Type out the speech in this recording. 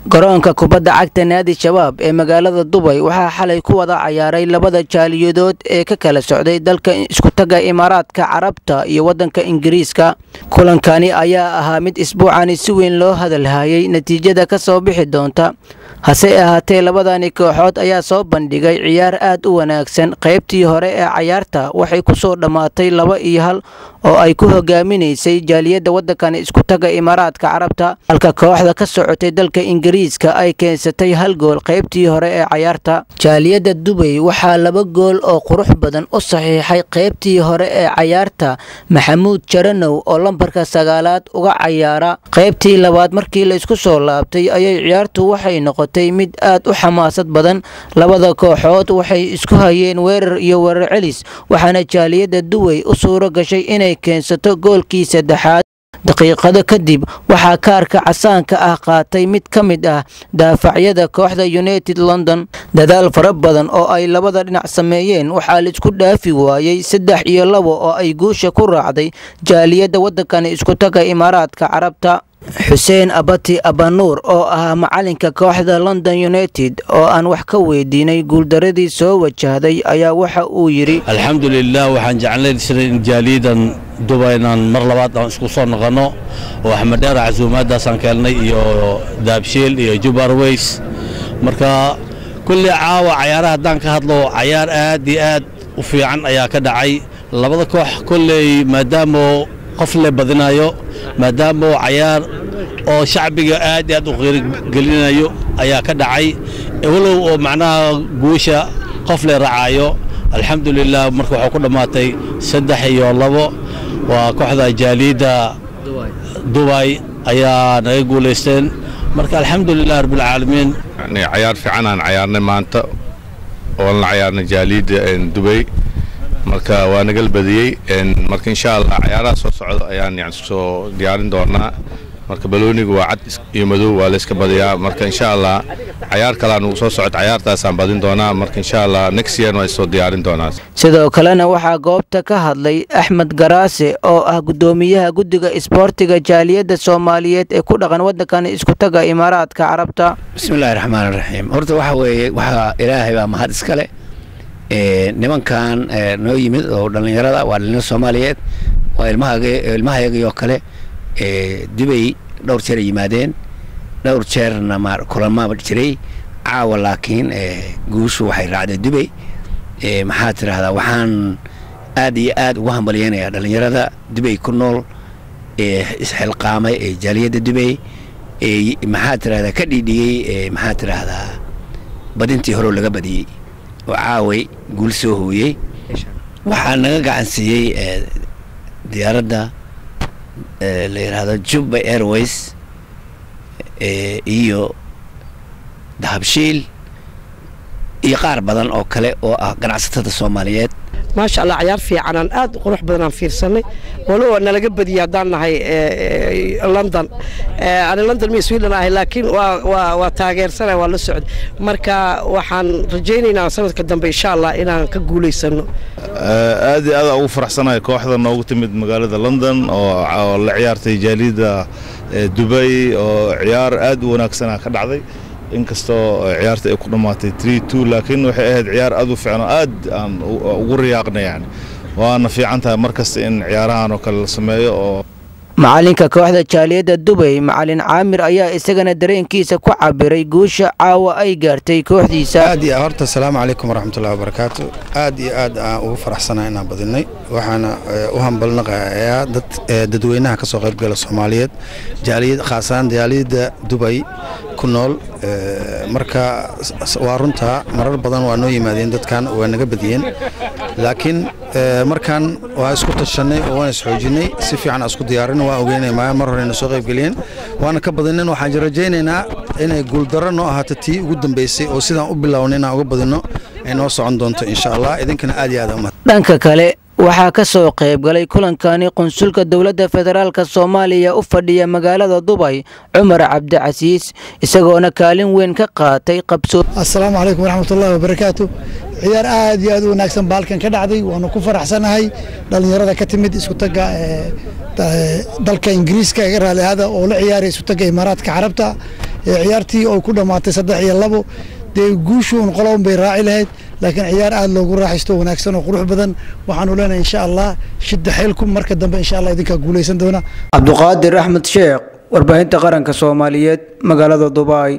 garoonka kubadda cagta naadi shabaab ee magaalada Dubai waxaa xalay ku wada ciyaaray labada jaaliyadood ee ka kala socday dalka isku taga Imaaraadka Carabta iyo wadanka Ingiriiska. Kulankani ayaa ahaa mid isbuucan si weyn loo hadalhayay natiijada ka soo bixi doonta. hase ahaatee labadani kooxood ayaa soo bandhigay ciyaar aad u wanaagsan. qaybtii hore ee ciyaarta waxay ku soo dhamaatay 2-1 oo ay ku hogaaminaysay jaaliyada wadankan isku taga Imaaraadka Carabta, halka kooxda ka socotay dalka Ingiriiska ay keensatay 1 gool qaybtii hore ee ciyaarta. jaaliyada Dubai waxaa 2 gool oo qurux badan u saxiixay qaybtii hore ee ciyaarta Maxamuud Jaranow oo lambarka 9aad uga ciyaara. qaybtii labaad markii la isku soo laabtay ayay ciyaartu waxay noqotay mid aad u xamaasad badan. labada kooxood waxay isku hayeen weerar iyo weerar celis, waxaana jaaliyada Dubai u suuro gashay inay keensato goolkii 3aad. daqiiqado kadib waxaa kaarka casaanka ah qaatay mid ka mid ah daafacyada kooxda United London. dadaal fara badan oo ay labada dhinac sameeyeen waxaa la isku dhaafi waayay 3-2 oo ay guusha ku raacday jaaliyada wadankan isku taga Imaaraadka Carabta. Xuseen Abati Abanuur oo ah macalinka kooxda London United oo aan wax ka weydiinay guuldaradii soo wajahday ayaa waxa uu yiri: alxamdulillaah waxaan jeclahay in jaaliyadan Dubai aan mar labaad aan isku soo noqono oo Axmed Dheer casuumaadaas aan keenay iyo Daabshiil iyo Juba Airways. marka kulli caawa ciyaaraha hadaan ka hadlo ciyaar aad iyo aad u fiican ayaa ka dhacay. labada koox kulli maadaama qof la badinayo, maadaama ciyaar oo shacbiga aad u qiirgelinayo ayaa ka dhacay. walow oo macnaha guusha qof la raacayo. alxamdulillaah marka waxa ku dhamaatay 3-2 waa kooxda jaaliyada Dubai ayaa naga guuleysteen. marka alxamdulillaah rabbil caalamiin ciyaar fiican aan ciyaarnay maanta oo la ciyaarnay jaaliyada Dubai. marka waa nagal badiyay marka insha Allah ciyaaraha soo socdo ayaan soo diyaarin doonaa. marka baloonigu waa cad iyo madow waa la iska badiyaa. marka insha Allah ciyaar kale aan soo socdo ciyaartaas aan badin doonaa. marka insha Allah next year way soo diyaarin doonaa. sidoo kalena waxaa goobta ka hadlay Axmed Garaase oo ah gudoomiyaha guddiga isboortiga jaaliyada Soomaaliyeed ee ku dhaqan wadankan isku taga Imaaraadka Carabta. bismillaahir rahmaanir rahiim. horta waxa Ilaahay baa mahad iska leh. nimankan noo yimid oo dhalinyarada waa dhalinyaro Soomaaliyeed, waa ilmahayaga oo kale Dubai dhowr jeer yimaadeen, dhowr jeerna kulamo jiray. caawa laakiin guushu waxay raacday Dubai. maxaa tiraahdaa waxaan aad iyo aad ugu hambalyeynaya dhalinyarada Dubai ku nool isxilqaamay jaaliyada Dubai maxaa tiraahdaa ka dhidhiyay maxaa tiraahdaa badintii hore laga badiyay oo caaway guul soo hooyay. waxaa naga gacan siiyay diyaaradda la yiraahdo Juba Airways iyo Dahabshiil iyo qaar badan oo kale oo ah ganacsatada Soomaaliyeed. ما شاء الله عيار في عنان آد قروح بدنا في السنة ولو أن لقى بدي يدانا هاي لندن. أنا لندن ميسويلنا هاي لكن وتاجر سنة ولا سعود مركا وحن رجينا سنة قدام إن شاء الله إنا كقولي سنة. هذه أول فرح سنة كواحدة نوقت من مقالة لندن أو العيار تجاليد دبي أو عيار آد وناكسنا كدعدي. inkastoo ciyaarta ay ku dhamaatay 3-2 laakiin waxay ahayd ciyaar aad u fiican aad aan ugu riyaaqnay waana fiican tahay markasta in ciyaarahan oo kale la sameeyo. oo macalinka kooxda jaaliyada Dubai macalin Caamir ayaa isagana dareenkiisa ku cabiray guusha caawa ay gaartay kooxdiisa. aad iyo horta assalaamu calaykum waraxmatullaahi wabarakaatu. aad iyo aad aan ugu faraxsanahay inaan badinay. waxaana u hambalnaqayaa dadweynaha ka soo qayb gala Soomaaliyeed jaaliyada khaasan jaaliyada Dubai ku nool. marka waa runta marar badan waa noo yimaadeen dadkan waa naga badiyeen, laakiin markan waa isku tashanay oo waan isxoojinay si fiican isku diyaarin. waa ogeynay mar hore soo qayb galeen waana ka badineen. waxaan rajaynaynaa inay guul darro noo ahaato tii ugu dambeysay oo sidaan u bilownay inaan uga badino ay noo socon doonto insha Allah. idinkana aad iyo aad u mahad. dhanka kale waxaa ka soo qayb galay kulankani qunsulka dawladda federaalka Soomaaliya u fadhiya magaalada Dubai Umar Cabdicasiis isagoona kaalin weyn ka qaatay qabso. assalaamu calaykum waraxmatullaahi wabarakaatu. ciyaar aad iyo aad u wanaagsan baalkan ka dhacday. waanu ku faraxsanahay dhalinyarada ka timid isku taga dalka Ingiriiska ee raaliyaada oo la ciyaaray isku taga Imaaraadka Carabta. ciyaartii oo ku dhamaatay 3-2 dee guushuun qoloon bay raaci lahayd laakiin ciyaar aad loogu raaxaysto wanaagsan oo qurux badan waxaanu leenahay insha Allah shidda xeelkum marka dambe insha Allah idinka guuleysan doona Cabduqaadir Axmed Sheekh warbaahinta qaranka Soomaaliyeed magaalada Dubai